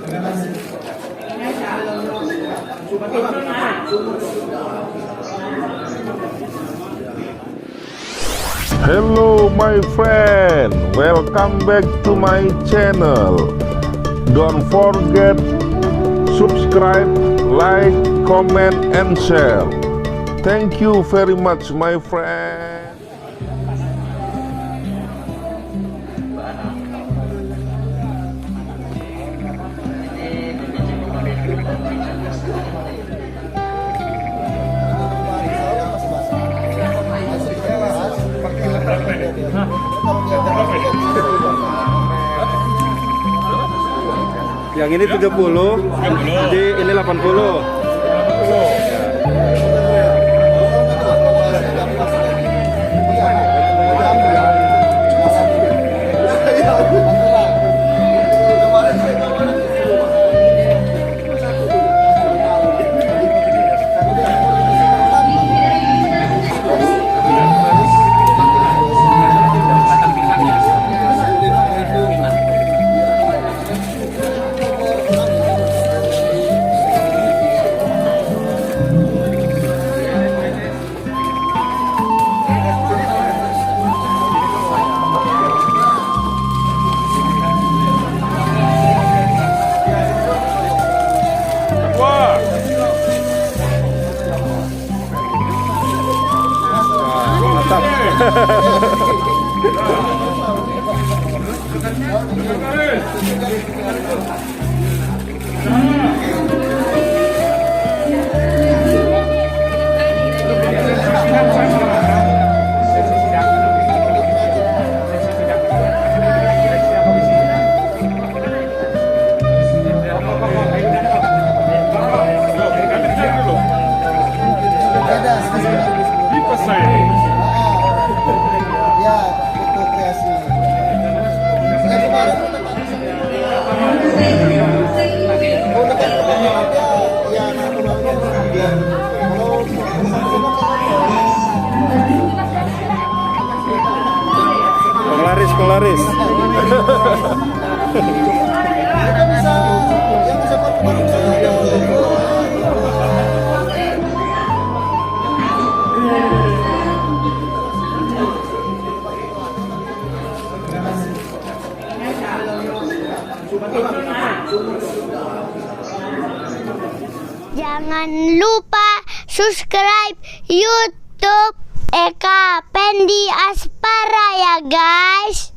Hello my friend, welcome back to my channel. Don't forget subscribe, like, comment and share. Thank you very much my friend. Yang ini 30, jadi ini 80. Penglaris. Jangan lupa subscribe YouTube Eka Pendi Aspara ya guys.